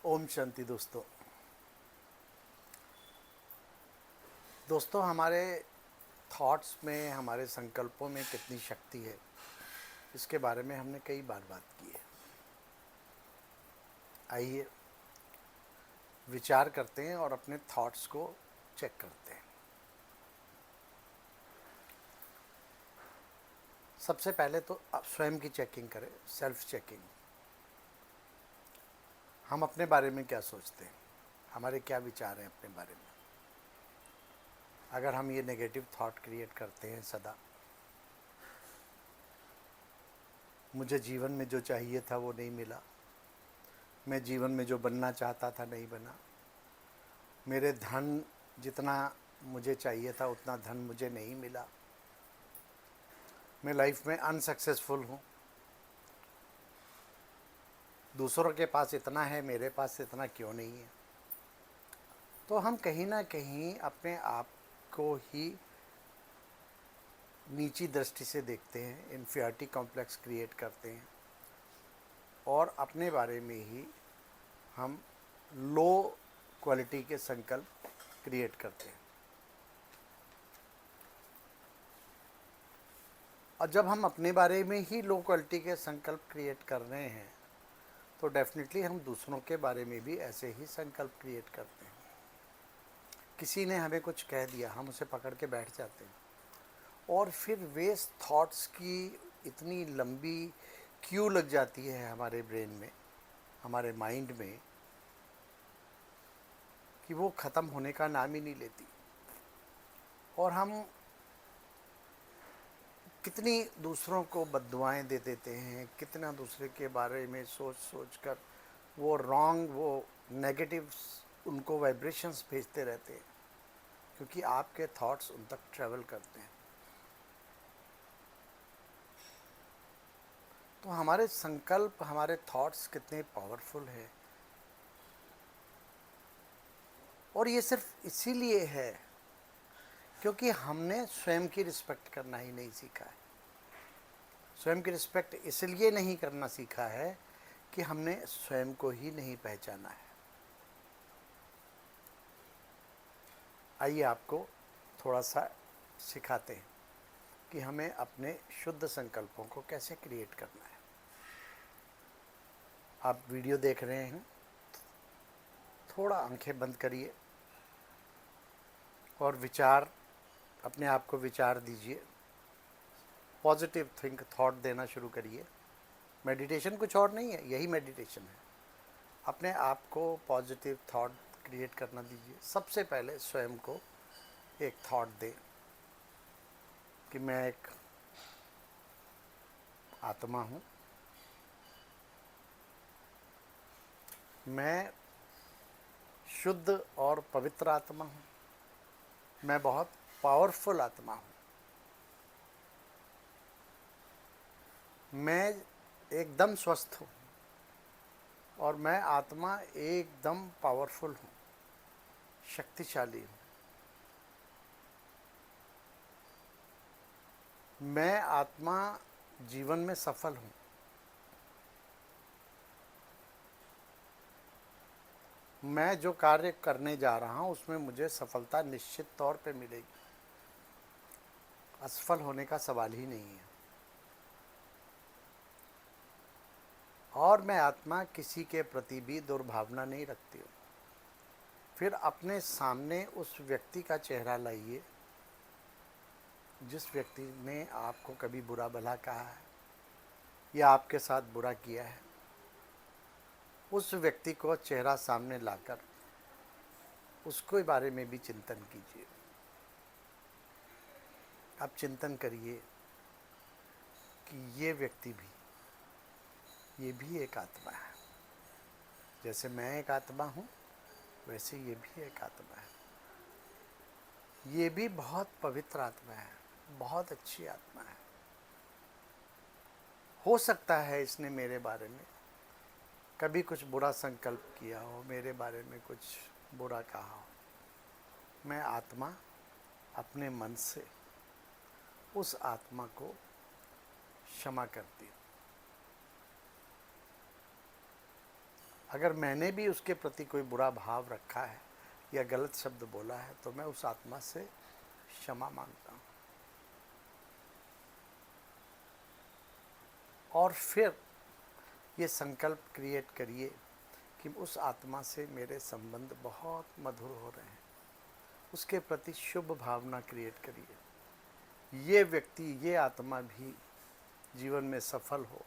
ओम शांति दोस्तों हमारे थॉट्स में, हमारे संकल्पों में कितनी शक्ति है, इसके बारे में हमने कई बार बात की है। आइए विचार करते हैं और अपने थॉट्स को चेक करते हैं। सबसे पहले तो आप स्वयं की चेकिंग करें, सेल्फ चेकिंग। हम अपने बारे में क्या सोचते हैं, हमारे क्या विचार हैं अपने बारे में। अगर हम ये नेगेटिव थॉट क्रिएट करते हैं सदा, मुझे जीवन में जो चाहिए था वो नहीं मिला, मैं जीवन में जो बनना चाहता था नहीं बना, मेरे धन जितना मुझे चाहिए था उतना धन मुझे नहीं मिला, मैं लाइफ में अनसक्सेसफुल हूँ, दूसरों के पास इतना है मेरे पास इतना क्यों नहीं है। तो हम कहीं ना कहीं अपने आप को ही नीची दृष्टि से देखते हैं, इन्फीरियरिटी कॉम्प्लेक्स क्रिएट करते हैं और अपने बारे में ही हम लो क्वालिटी के संकल्प क्रिएट करते हैं। और जब हम अपने बारे में ही लो क्वालिटी के संकल्प क्रिएट कर रहे हैं तो डेफिनेटली हम दूसरों के बारे में भी ऐसे ही संकल्प क्रिएट करते हैं। किसी ने हमें कुछ कह दिया, हम उसे पकड़ के बैठ जाते हैं और फिर वेस्ट थॉट्स की इतनी लंबी क्यू लग जाती है हमारे ब्रेन में, हमारे माइंड में, कि वो ख़त्म होने का नाम ही नहीं लेती। और हम कितनी दूसरों को बद्दुआएं दे देते हैं, कितना दूसरे के बारे में सोच सोच कर वो रॉन्ग, वो नेगेटिव उनको वाइब्रेशंस भेजते रहते हैं, क्योंकि आपके थॉट्स उन तक ट्रैवल करते हैं। तो हमारे संकल्प, हमारे थॉट्स कितने पावरफुल है। और ये सिर्फ इसीलिए है क्योंकि हमने स्वयं की रिस्पेक्ट करना ही नहीं सीखा है। स्वयं की रिस्पेक्ट इसलिए नहीं करना सीखा है कि हमने स्वयं को ही नहीं पहचाना है। आइए आपको थोड़ा सा सिखाते हैं कि हमें अपने शुद्ध संकल्पों को कैसे क्रिएट करना है। आप वीडियो देख रहे हैं, थोड़ा आंखें बंद करिए और विचार, अपने आप को विचार दीजिए, पॉजिटिव थिंक थॉट देना शुरू करिए। मेडिटेशन कुछ और नहीं है, यही मेडिटेशन है। अपने आप को पॉजिटिव थॉट क्रिएट करना दीजिए। सबसे पहले स्वयं को एक थॉट दें कि मैं एक आत्मा हूँ, मैं शुद्ध और पवित्र आत्मा हूँ, मैं बहुत पावरफुल आत्मा हूँ, मैं एकदम स्वस्थ हूँ और मैं आत्मा एकदम पावरफुल हूँ, शक्तिशाली हूँ। मैं आत्मा जीवन में सफल हूँ। मैं जो कार्य करने जा रहा हूँ उसमें मुझे सफलता निश्चित तौर पे मिलेगी, असफल होने का सवाल ही नहीं है। और मैं आत्मा किसी के प्रति भी दुर्भावना नहीं रखती हूँ। फिर अपने सामने उस व्यक्ति का चेहरा लाइए जिस व्यक्ति ने आपको कभी बुरा भला कहा है या आपके साथ बुरा किया है। उस व्यक्ति को चेहरा सामने लाकर उसके बारे में भी चिंतन कीजिए। आप चिंतन करिए कि ये व्यक्ति भी, ये भी एक आत्मा है। जैसे मैं एक आत्मा हूँ वैसे ये भी एक आत्मा है। ये भी बहुत पवित्र आत्मा है, बहुत अच्छी आत्मा है। हो सकता है इसने मेरे बारे में कभी कुछ बुरा संकल्प किया हो, मेरे बारे में कुछ बुरा कहा हो। मैं आत्मा अपने मन से उस आत्मा को क्षमा करती हूँ। अगर मैंने भी उसके प्रति कोई बुरा भाव रखा है या गलत शब्द बोला है तो मैं उस आत्मा से क्षमा मांगता हूँ। और फिर ये संकल्प क्रिएट करिए कि उस आत्मा से मेरे संबंध बहुत मधुर हो रहे हैं, उसके प्रति शुभ भावना क्रिएट करिए। ये व्यक्ति, ये आत्मा भी जीवन में सफल हो,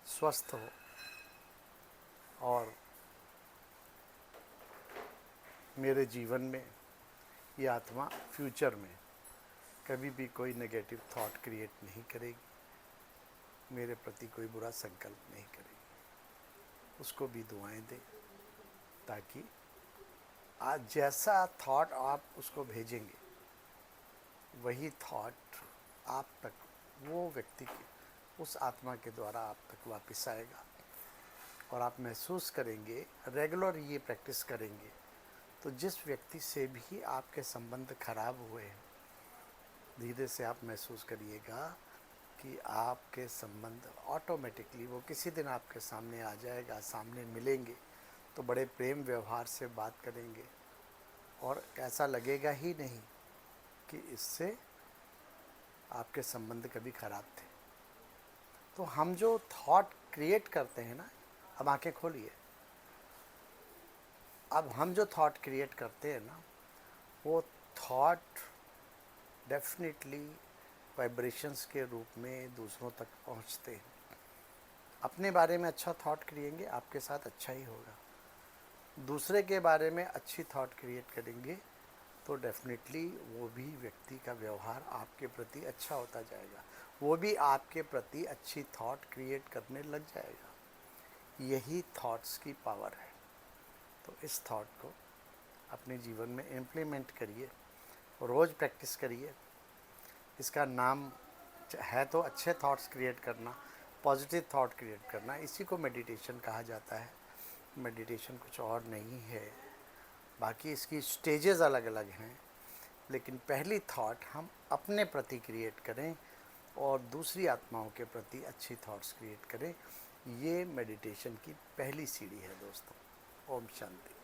स्वस्थ हो और मेरे जीवन में ये आत्मा फ्यूचर में कभी भी कोई नेगेटिव थॉट क्रिएट नहीं करेगी, मेरे प्रति कोई बुरा संकल्प नहीं करेगी। उसको भी दुआएं दें ताकि आज जैसा थॉट आप उसको भेजेंगे वही थॉट आप तक, वो व्यक्ति की, उस आत्मा के द्वारा आप तक वापस आएगा। और आप महसूस करेंगे, रेगुलर ये प्रैक्टिस करेंगे तो जिस व्यक्ति से भी आपके संबंध खराब हुए हैं, धीरे से आप महसूस करिएगा कि आपके संबंध ऑटोमेटिकली, वो किसी दिन आपके सामने आ जाएगा, सामने मिलेंगे तो बड़े प्रेम व्यवहार से बात करेंगे और ऐसा लगेगा ही नहीं कि इससे आपके संबंध कभी खराब थे। तो हम जो थॉट क्रिएट करते हैं ना, अब आंखें खोलिए, अब हम जो थॉट क्रिएट करते हैं ना, वो थॉट डेफिनेटली वाइब्रेशंस के रूप में दूसरों तक पहुंचते हैं। अपने बारे में अच्छा थॉट करेंगे, आपके साथ अच्छा ही होगा। दूसरे के बारे में अच्छी थॉट क्रिएट करेंगे तो डेफिनेटली वो भी व्यक्ति का व्यवहार आपके प्रति अच्छा होता जाएगा, वो भी आपके प्रति अच्छी थॉट क्रिएट करने लग जाएगा। यही थॉट्स की पावर है। तो इस थॉट को अपने जीवन में इम्प्लीमेंट करिए, रोज़ प्रैक्टिस करिए। इसका नाम है तो अच्छे थॉट्स क्रिएट करना, पॉजिटिव थॉट क्रिएट करना, इसी को मेडिटेशन कहा जाता है। मेडिटेशन कुछ और नहीं है, बाकी इसकी स्टेजेस अलग अलग हैं, लेकिन पहली थॉट हम अपने प्रति क्रिएट करें और दूसरी आत्माओं के प्रति अच्छी थॉट्स क्रिएट करें। ये मेडिटेशन की पहली सीढ़ी है दोस्तों। ओम शांति।